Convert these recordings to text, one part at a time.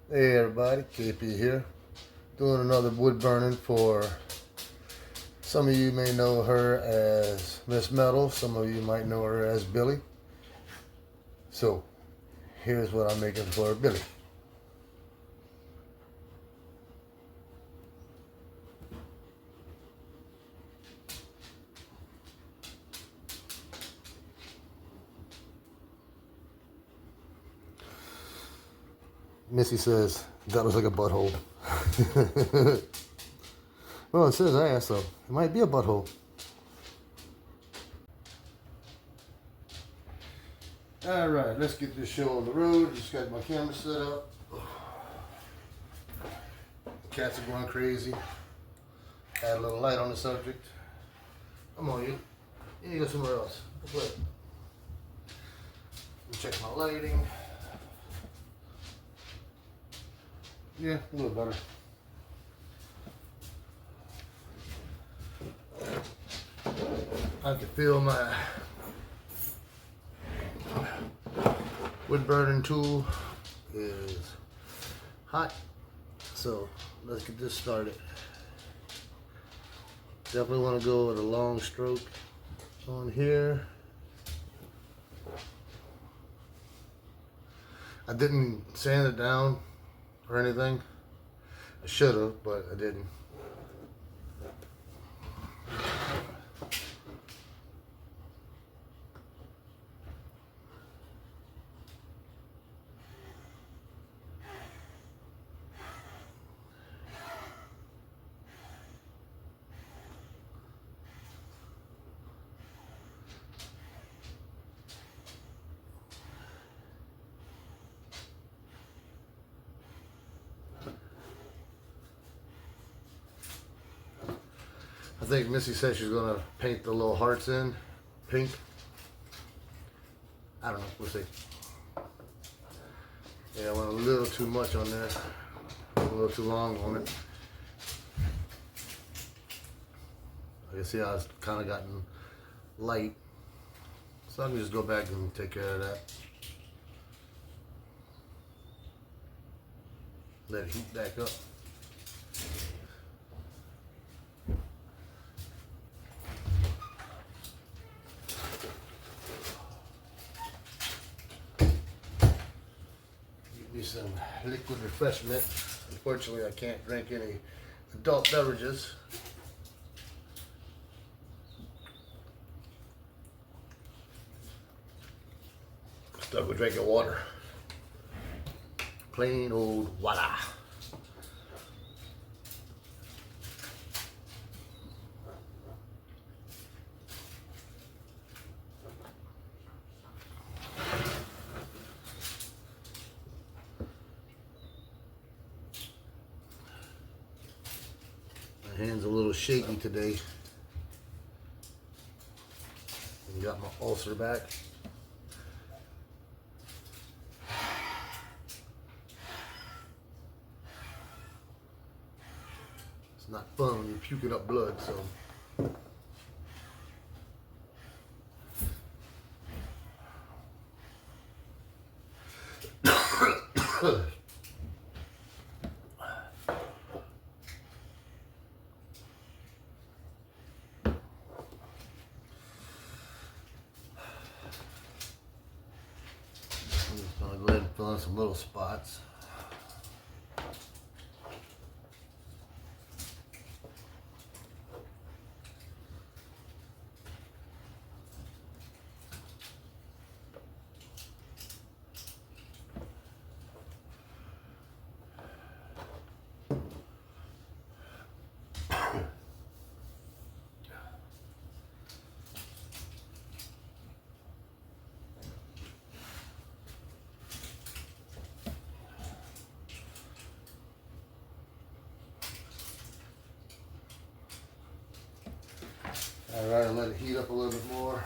Hey everybody, KP here, doing another wood burning for some of you may know her as Miss Metal, some of you might know her as Billy. So here's what I'm making for Billy. Missy says, that looks like a butthole. Well, it says ass, so it might be a butthole. Alright, let's get this show on the road. Just got my camera set up. Cats are going crazy. Add a little light on the subject. Come on, you. You need to go somewhere else. Go play. Check my lighting. Yeah, a little better. I can feel my wood burning tool is hot, so let's get this started. Definitely want to go with a long stroke on here. I didn't sand it down or anything. I should have, but I didn't. I think Missy said she's gonna paint the little hearts in pink. I don't know, we'll see. Yeah, I went a little too much on there, a little too long on it. You see how it's kind of gotten light, so I can just go back and take care of that. Let it heat back up. Some liquid refreshment. Unfortunately, I can't drink any adult beverages. Stuck with drinking water. Plain old water. Hand's a little shaky today. And got my ulcer back. It's not fun when you're puking up blood, so. I'm just gonna go ahead and fill in some little spots. All right, let it heat up a little bit more.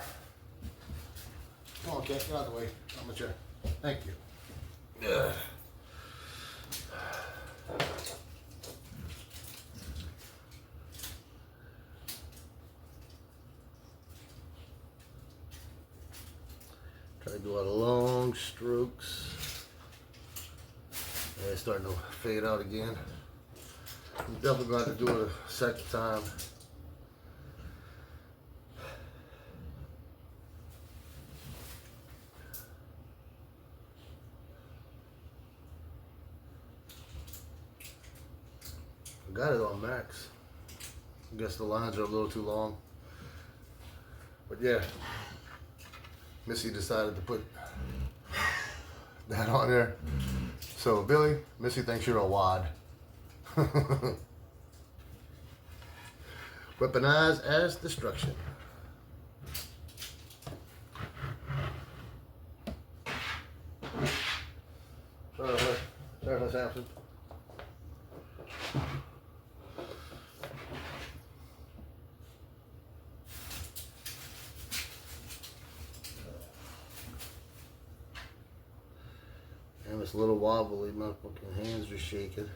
Come on, Cat, get out of the way. On the chair. Thank you. Ugh. Try to go out long strokes. Yeah, it's starting to fade out again. I'm definitely going to have to do it a second time. I got it on max. I guess the lines are a little too long. But yeah, Missy decided to put that on there. So Billy, Missy thinks you're a wad. Weaponized as destruction. Sorry, Samson. And it's a little wobbly, my fucking hands are shaking.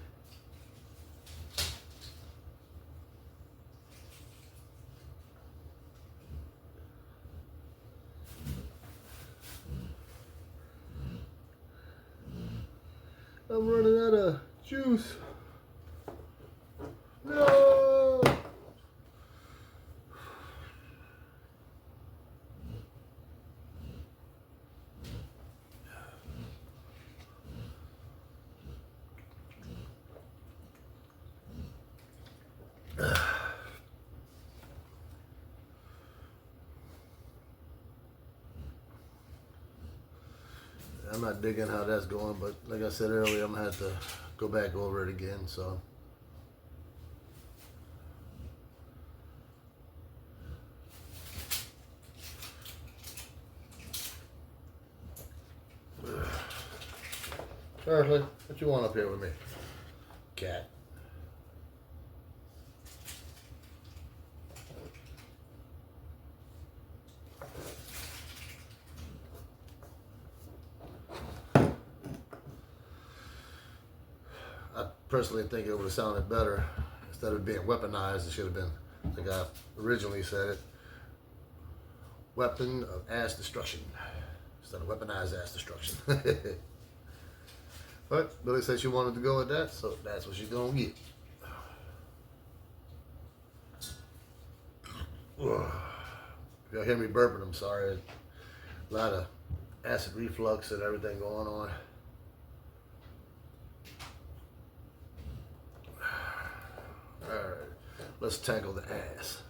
I'm running out of juice. No! I'm not digging how that's going, but like I said earlier, I'm gonna have to go back over it again. So Charlie, what you want up here with me? Cat. I personally think it would have sounded better instead of being weaponized. It should have been, like I originally said it, weapon of ass destruction instead of weaponized ass destruction. But Billy said she wanted to go with that, so that's what she's gonna get. If y'all hear me burping, I'm sorry. A lot of acid reflux and everything going on. Alright, let's tackle the ass.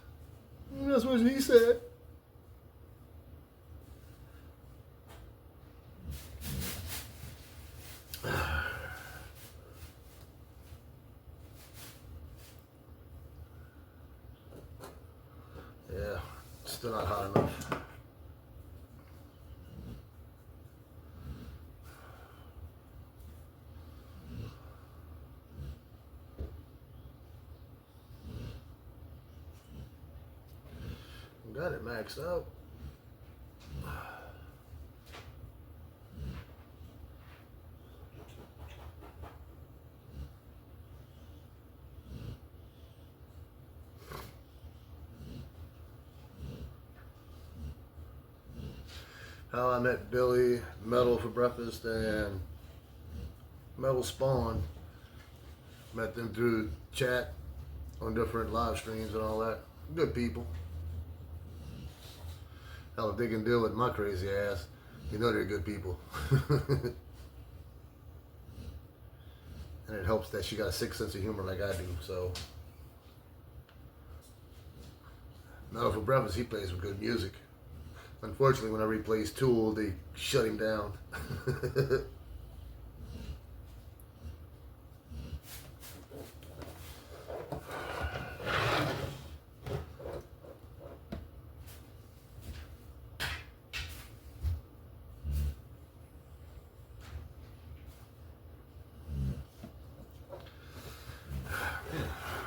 That's what he said. Yeah, still not hot enough. Got it maxed out. How I met Billy, Metal for breakfast, and Metal Spawn. Met them through chat on different live streams and all that. Good people. Hell, if they can deal with my crazy ass, you know they're good people. And it helps that she got a sick sense of humor like I do, so. Metal for breakfast, he plays some good music. Unfortunately, whenever he plays Tool, they shut him down.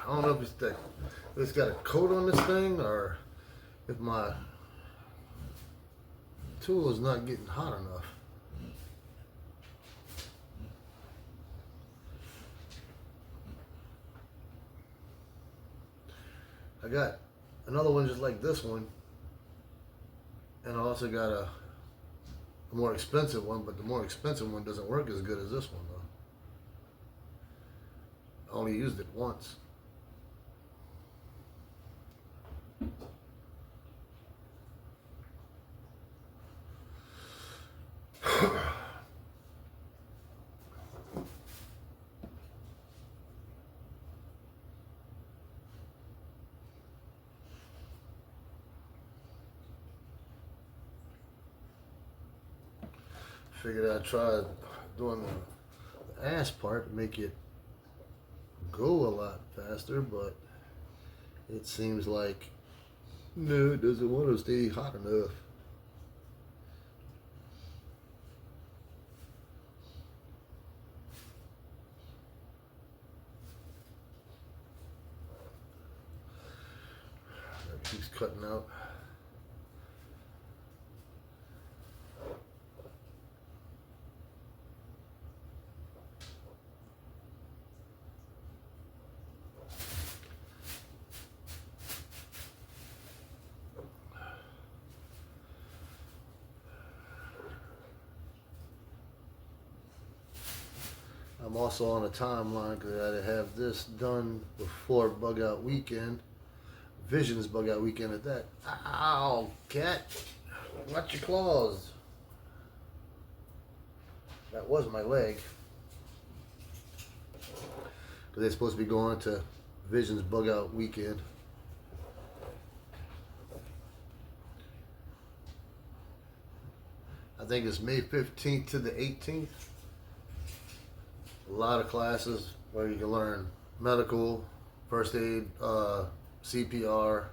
I don't know if it's got a coat on this thing or if my tool is not getting hot enough. I got another one just like this one, and I also got a more expensive one, but the more expensive one doesn't work as good as this one though. only used it once. Figured I'd try doing the ass part to make it go a lot faster, but it seems like no, it doesn't want to stay hot enough. That keeps cutting out. I'm also on a timeline because I had to have this done before bug out weekend. Vision's bug out weekend at that. Ow, cat. Watch your claws. That was my leg. Because they're supposed to be going to Vision's bug out weekend. I think it's May 15th to the 18th. A lot of classes where you can learn medical, first aid, CPR,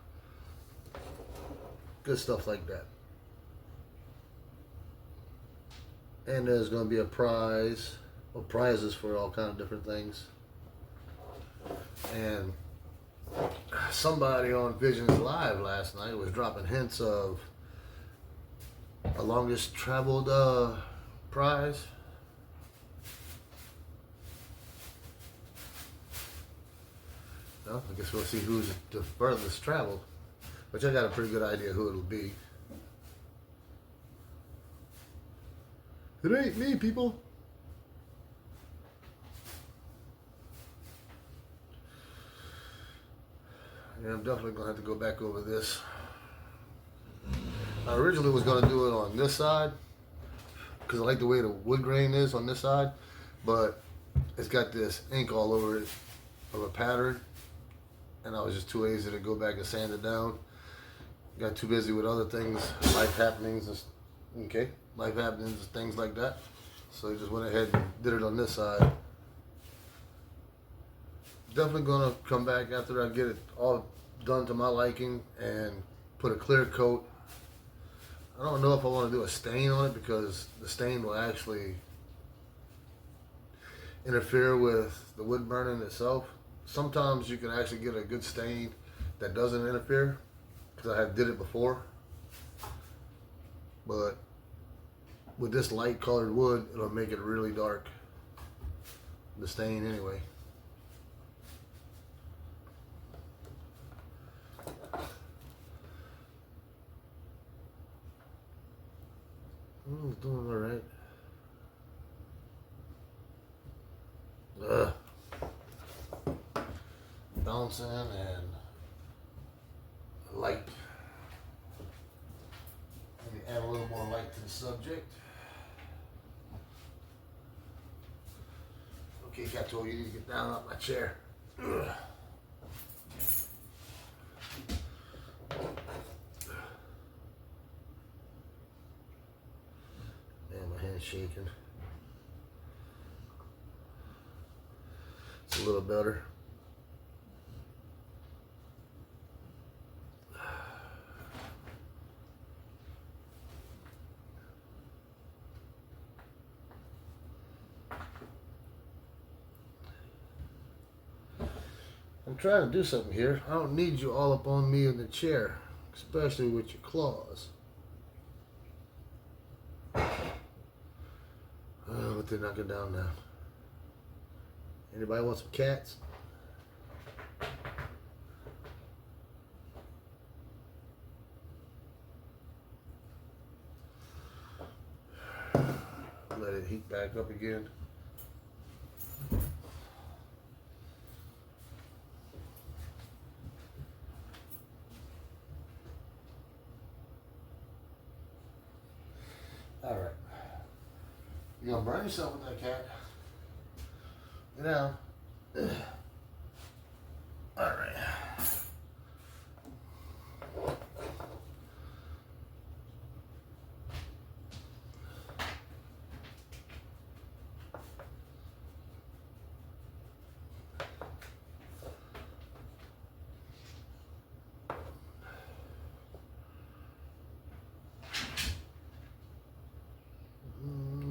good stuff like that. And there's going to be a prize, or prizes for all kind of different things. And somebody on Visions Live last night was dropping hints of a longest traveled prize. Well, I guess we'll see who's the furthest traveled, which I got a pretty good idea who it'll be. It ain't me, people. Yeah, I'm definitely going to have to go back over this. I originally was going to do it on this side because I like the way the wood grain is on this side, but it's got this ink all over it of a pattern. And I was just too lazy to go back and sand it down. Got too busy with other things, life happenings, and, things like that. So I just went ahead and did it on this side. Definitely gonna come back after I get it all done to my liking and put a clear coat. I don't know if I want to do a stain on it because the stain will actually interfere with the wood burning itself. Sometimes you can actually get a good stain that doesn't interfere because I did it before. But with this light colored wood, it'll make it really dark. The stain anyway. It's doing all right. Bouncing and light. Let me add a little more light to the subject. Okay, Cato, you need to get down off my chair. Man, my hand's shaking. It's a little better. I'm trying to do something here. I don't need you all up on me in the chair, especially with your claws. Oh, but they're knocking down now. Anybody want some cats? Let it heat back up again. You're gonna burn yourself with that, cat. Get down. All right.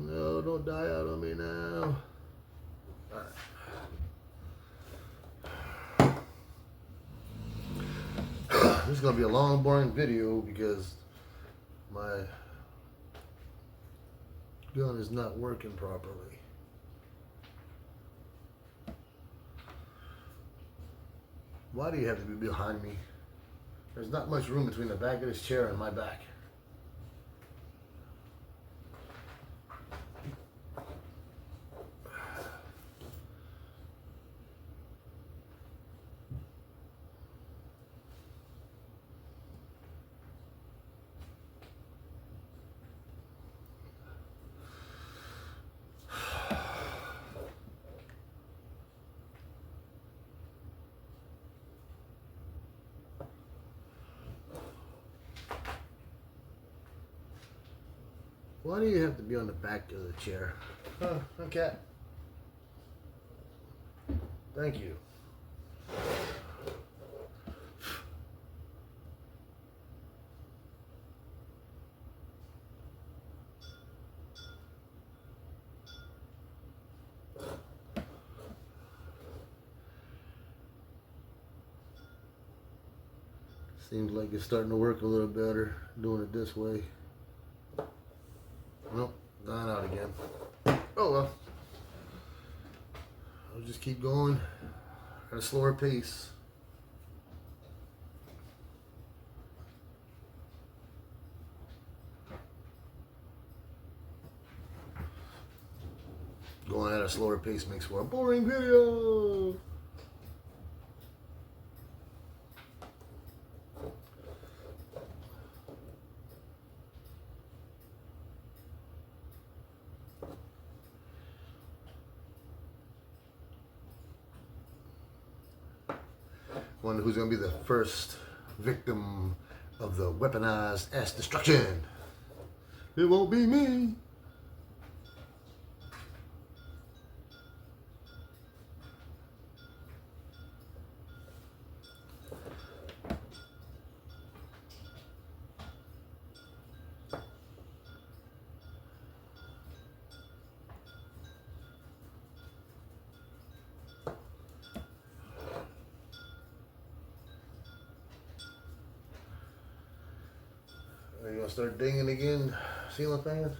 No, don't die out on me now. All right. This is gonna be a long, boring video because my gun is not working properly. Why do you have to be behind me? There's not much room between the back of this chair and my back. Why do you have to be on the back of the chair? Huh, okay. Thank you. Seems like it's starting to work a little better doing it this way. Nope, dying out again. Oh well. I'll just keep going at a slower pace. Going at a slower pace makes for a boring video. Wonder who's gonna be the first victim of the weaponized ass destruction. It won't be me. Are you gonna start dinging again, ceiling fan?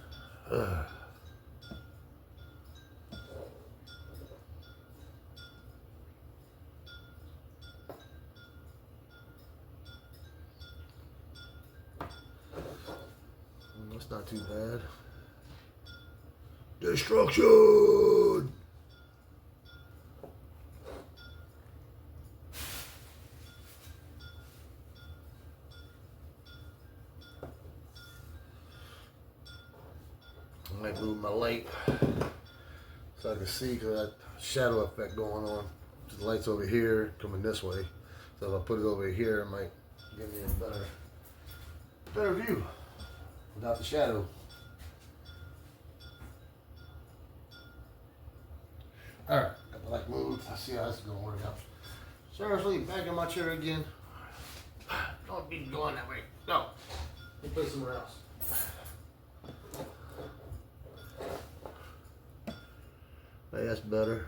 That's not too bad. Destruction! I might move my light so I can see, because that shadow effect going on. The light's over here coming this way, so if I put it over here, it might give me a better view without the shadow. All right, got the light moved. I see how this is gonna work out. Seriously, back in my chair again. Don't be going that way. No, let me put it somewhere else. Hey, that's better.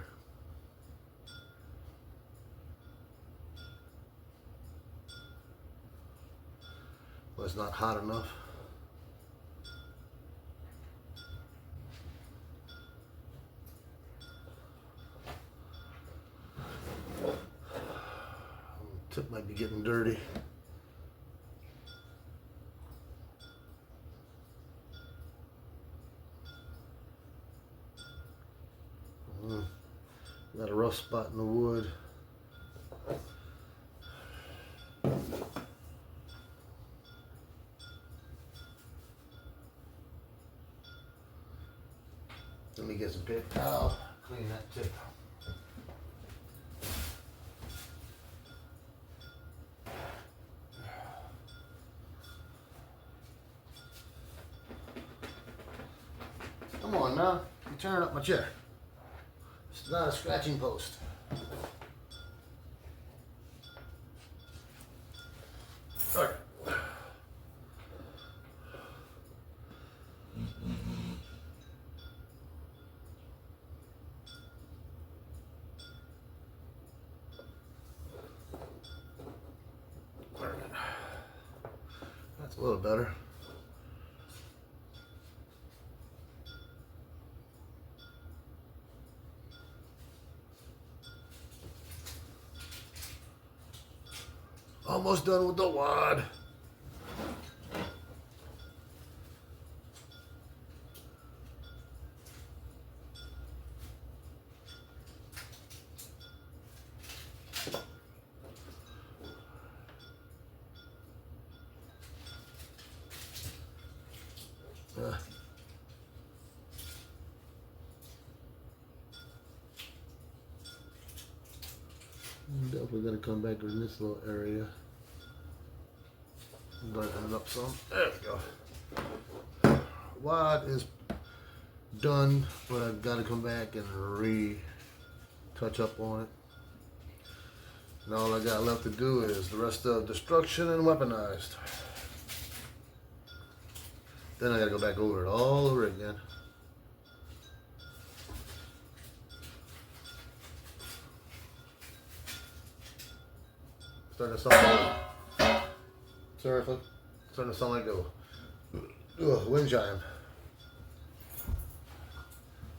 Well, it's not hot enough. The tip might be getting dirty. Got a rough spot in the wood. Let me get some paper towel, clean that tip. Come on now, you're tearing up my chair. It's not a scratching post. All right. That's a little better. Almost done with the wad. Definitely gonna come back in this little area. Brighten it up some. There we go. Wad is done, but I've got to come back and touch up on it. And all I got left to do is the rest of destruction and weaponized. Then I gotta go back over it all over again. Starting to sound like, seriously, starting to sound like a wind chime.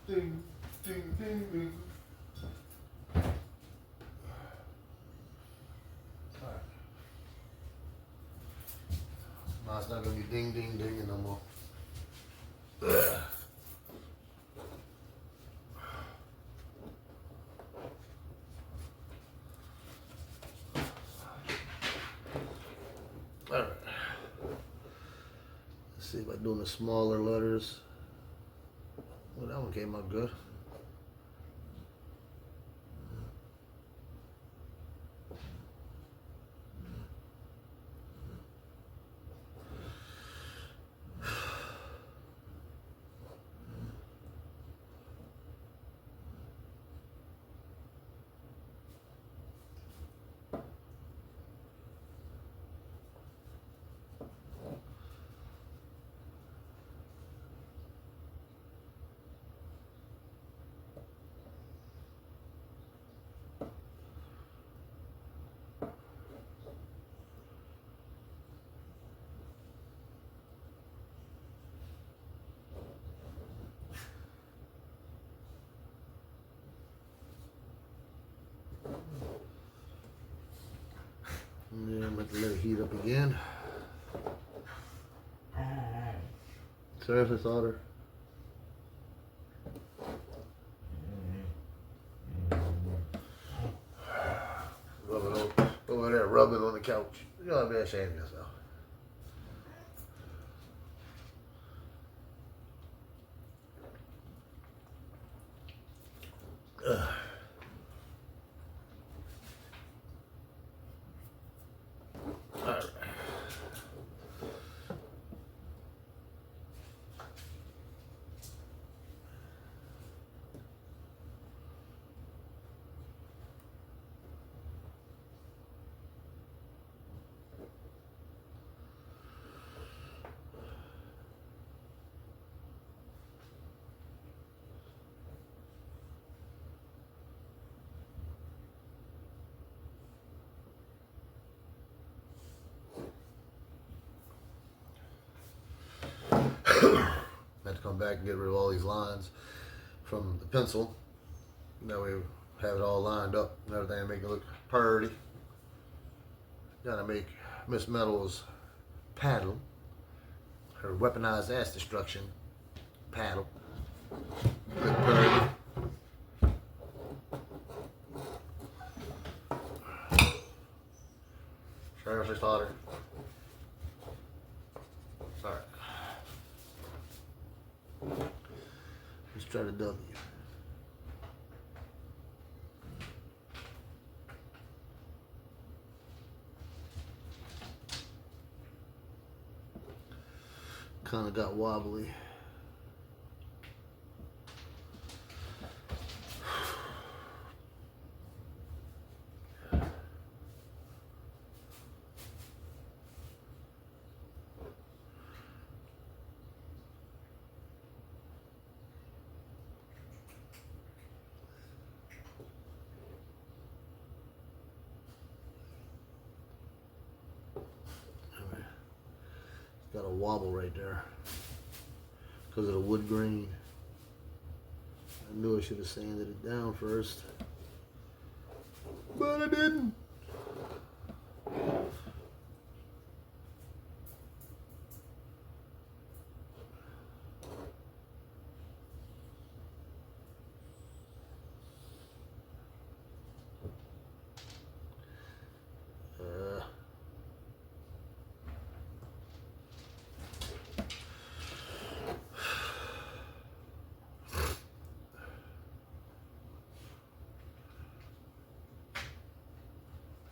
Ding, ding, ding, ding. All right. Now it's not gonna be ding, ding, ding no more. Ugh. All right. Let's see if I'm doing the smaller letters. Well, that one came out good. And I'm going to let it heat up again. Surface solder. Over there, rubbing on the couch. You ought to be ashamed of yourself. Ugh. All right. Had to come back and get rid of all these lines from the pencil. That way we have it all lined up and everything, make it look pretty. Gotta make Miss Metal's paddle, her weaponized ass destruction paddle, look pretty. Seriously, slaughter. Sorry. Let's try the W. Kind of got wobbly. Got a wobble right there because of the wood grain. I knew I should have sanded it down first, but I didn't.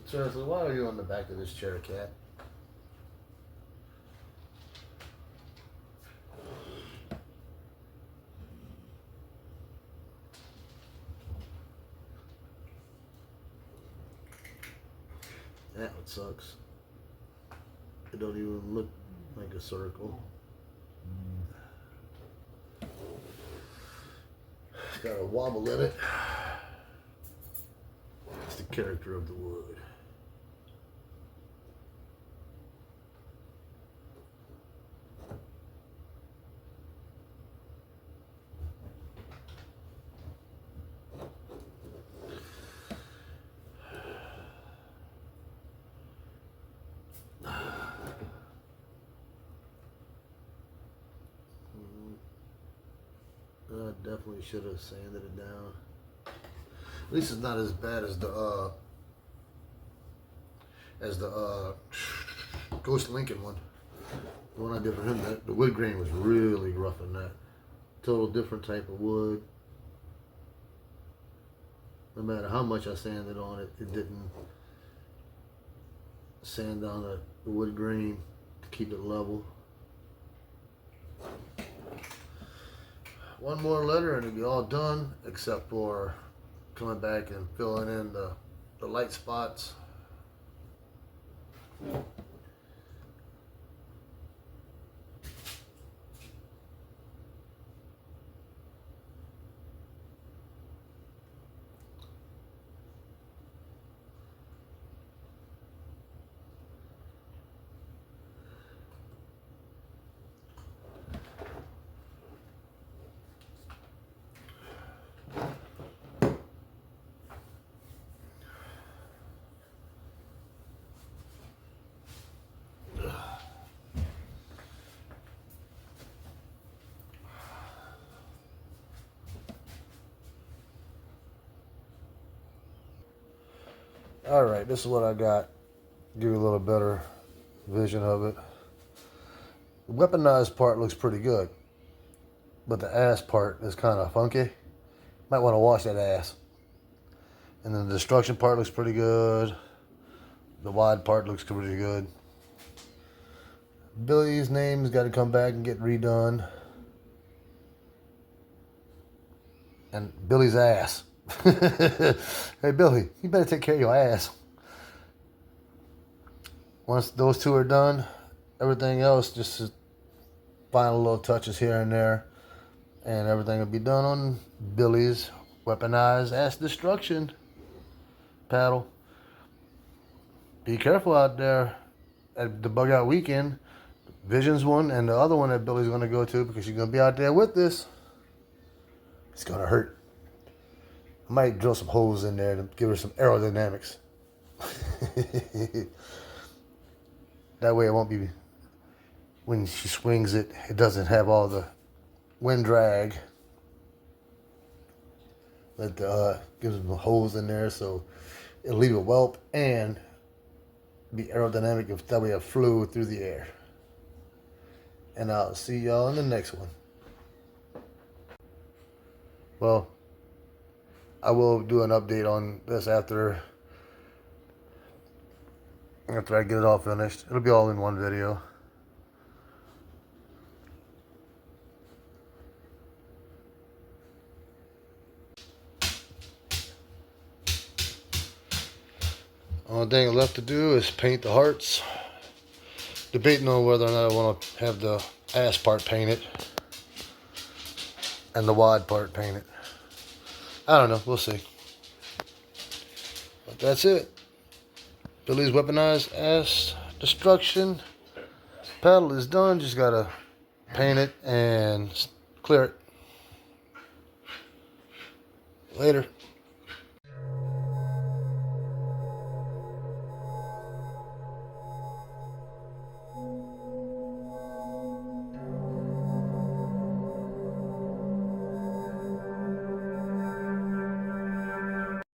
Seriously, why are you on the back of this chair, cat? That one sucks. It don't even look like a circle. It's got a wobble in it. It's the character of the wood. I definitely should have sanded it down. At least it's not as bad as the Ghost Lincoln one. The one I did for him, the wood grain was really rough in that. Total different type of wood. No matter how much I sanded on it, it didn't sand down the wood grain to keep it level. One more letter and it'll be all done, except for coming back and filling in the light spots. All right, this is what I got. Give you a little better vision of it. The weaponized part looks pretty good, but the ass part is kind of funky. Might want to wash that ass. And then the destruction part looks pretty good. The wide part looks pretty good. Billy's name's got to come back and get redone. And Billy's ass. Hey Billy, you better take care of your ass. Once those two are done, everything else just final little touches here and there, and everything will be done on Billy's weaponized ass destruction paddle. Be careful out there at the bug out weekend. Vision's one and the other one that Billy's going to go to, because she's going to be out there with this. It's going to hurt. I might drill some holes in there to give her some aerodynamics. That way it won't be, when she swings it, it doesn't have all the wind drag. That gives them holes in there, so it'll leave a whelp and be aerodynamic, if that way it flew through the air. And I'll see y'all in the next one. Well, I will do an update on this after I get it all finished. It'll be all in one video. Only thing left to do is paint the hearts. Debating on whether or not I want to have the ass part painted and the wad part painted. I don't know. We'll see. But that's it. Billy's weaponized ass destruction paddle is done. Just gotta paint it and clear it. Later.